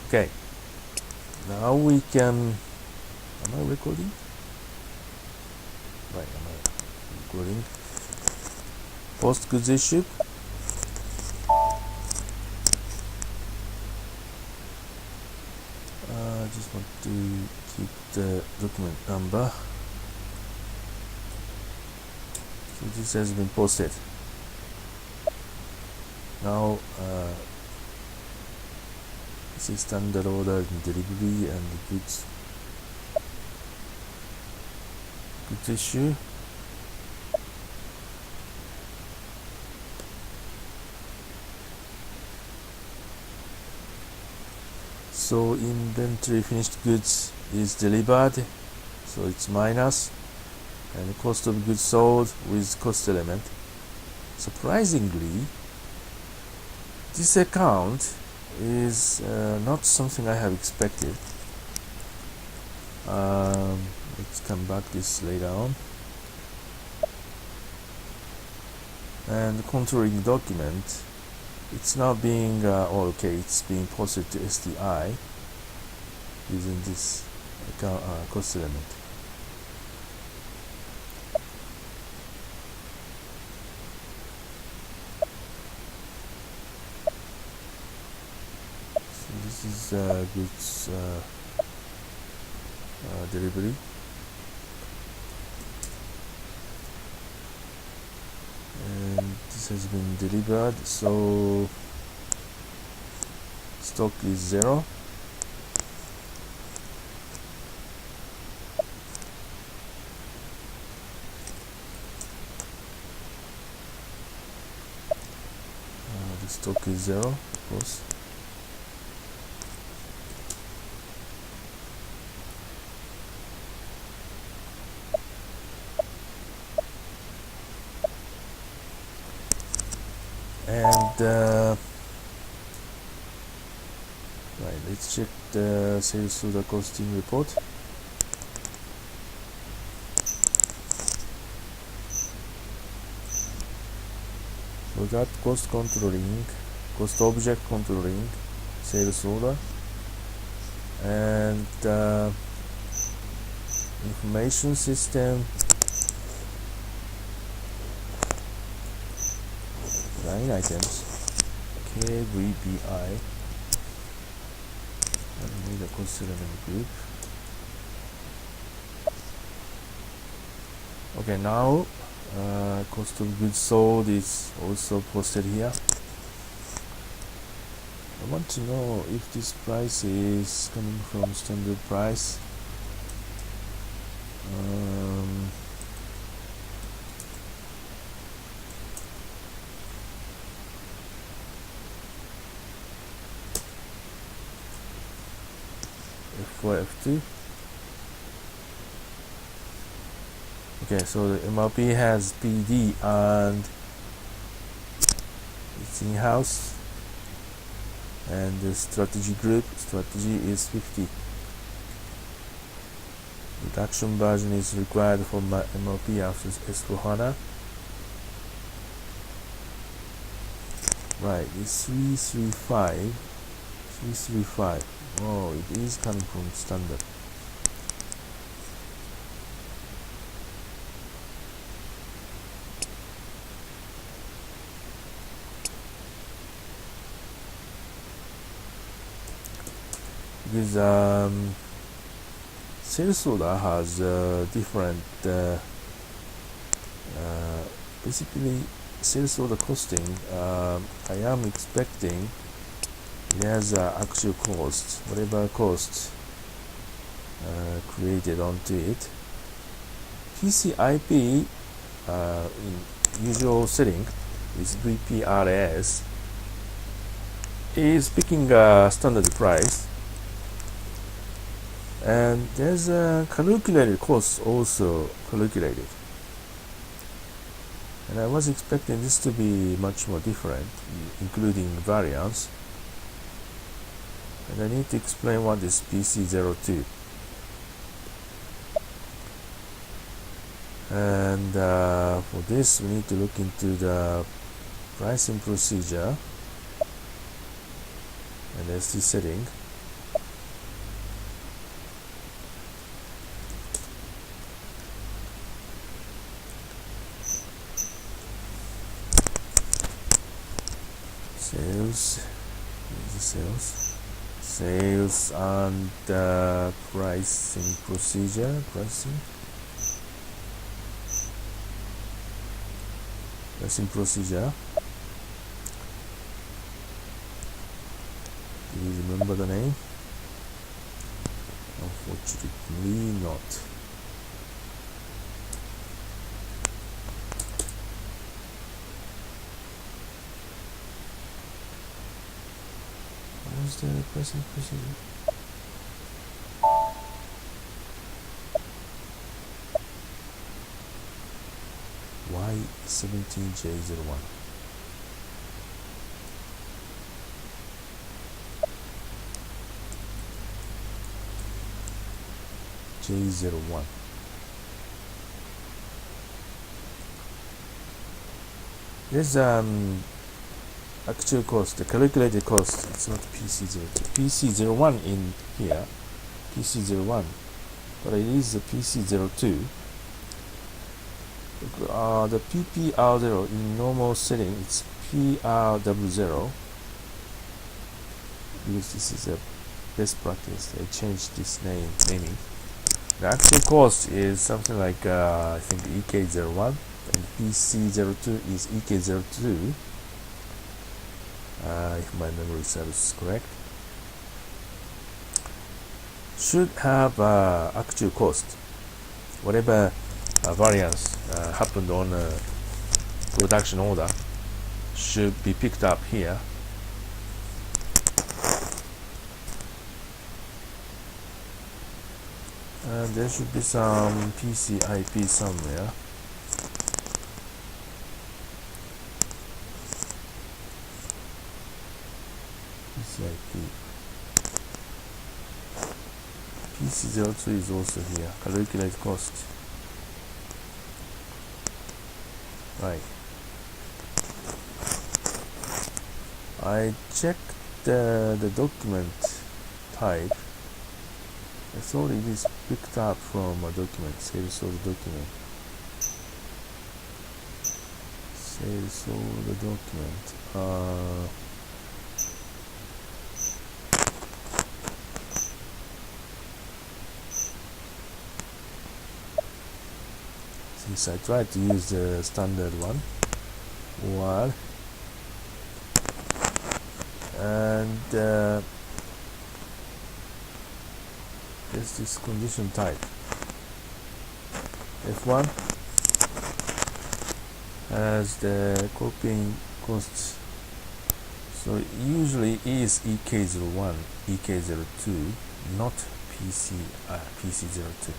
Okay, now we can. Am I recording? Right, am I recording? Post goods issue. I just want to keep the document number. So this has been posted. now this is standard order in delivery and goods issue. So inventory finished goods is delivered, so it's minus, and cost of goods sold with cost element. Surprisingly, this account is not something I have expected. Let's come back this later on. And controlling document, it's now being it's being posted to STI using this account cost element. So this is goods delivery. And this has been delivered, so stock is 0. The stock is 0, of course. And right, let's check the sales order costing report. So that cost controlling, cost object controlling, sales order, and information system, line items, KVBI, and the cost element group. Okay, now cost of goods sold is also posted here. I want to know if this price is coming from standard price. F4, F2. Okay, so the MRP has PD and it's in-house, and the strategy group strategy is 50. Reduction version is required for MRP after S4HANA. Right, it's 335. Oh, it is coming from standard. Because sales order has different basically sales order costing. I am expecting it has actual cost, whatever cost created onto it. TCIP in usual setting is VPRS is picking a standard price, and there's a calculated cost also calculated, and I was expecting this to be much more different, including variance. And I need to explain what is PC02. And for this we need to look into the pricing procedure and ST setting. Sales and pricing procedure. Pricing. Pricing procedure. you remember the name? Unfortunately not. What was the present procedure? Y17J01. J01. There's actual cost, the calculated cost. It's not PC02. PC01 in here, PC01, but it is the PC02. The PPR0 in normal setting, it's PR00, because this is a best practice. They changed this naming. The actual cost is something like I think EK01, and PC02 is EK02, if my memory serves correct. Should have actual cost. Whatever variance happened on a production order should be picked up here. And there should be some PCIP somewhere. PCIP. PC02 is also here. Calculate cost. Right. I checked the document type. I thought it is picked up from a document, sales order document. Sales order document. Since I tried to use the standard one, and there's this condition type. F1 has the copying costs, so it usually is EK01, EK02, not PC02.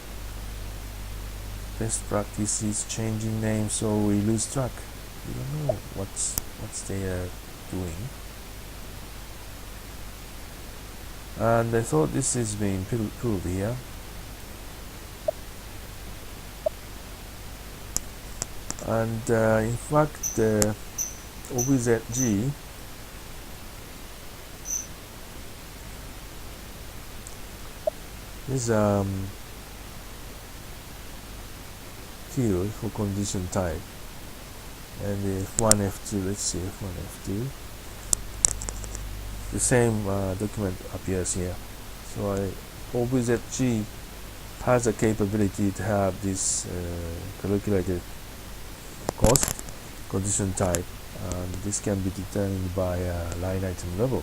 Best practice is changing names, so we lose track. We don't know what's they are doing. And I thought this is being proved here. And in fact, OBZG is field for condition type, and F1, F2, let's see, F1, F2, the same document appears here. So OBZG has a capability to have this calculated cost, condition type, and this can be determined by line item level.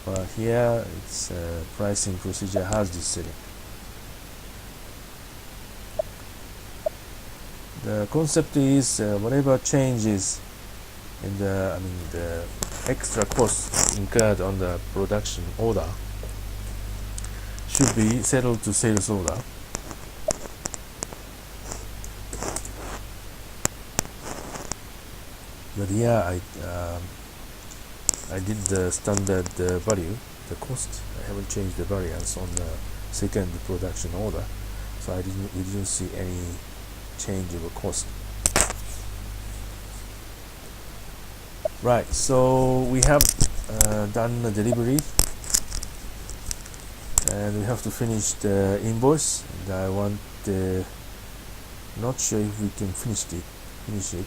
But here its pricing procedure has this setting. The concept is whatever changes in the extra costs incurred on the production order should be settled to sales order. But here I did the standard value, the cost. I haven't changed the variance on the second production order, so we didn't see any change of a cost. Right, so we have done the delivery, and we have to finish the invoice. And I want not sure if we can finish it.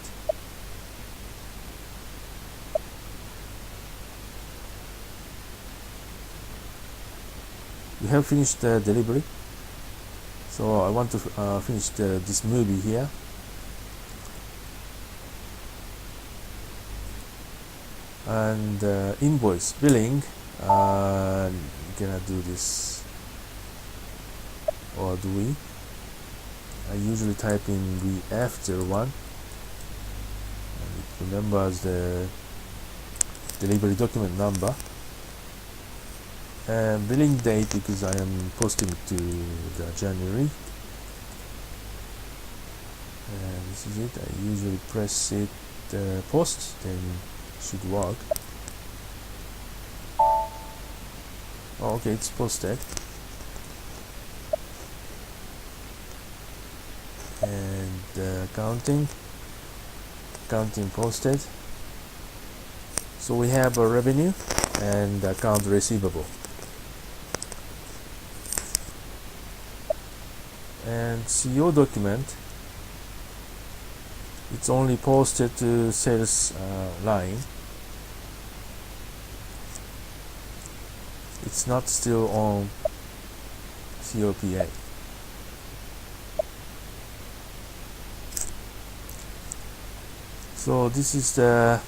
We have finished the delivery, so I want to finish this movie here. And invoice billing, Gonna do this, or do we? I usually type in VF01 and it remembers the delivery document number and billing date, because I am posting to the January, and this is it. I usually press it post, then it should work. Oh, okay, it's posted. And accounting posted. So we have a revenue and account receivable. And CO document, it's only posted to sales line. It's not still on COPA. So this is the,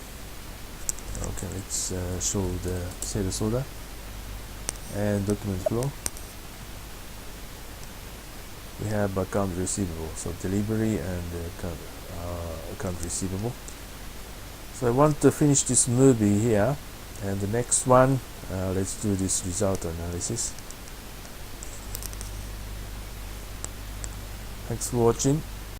okay, let's show the sales order and document flow. We have account receivable, so delivery and account receivable. So I want to finish this movie here, and the next one, let's do this result analysis. Thanks for watching.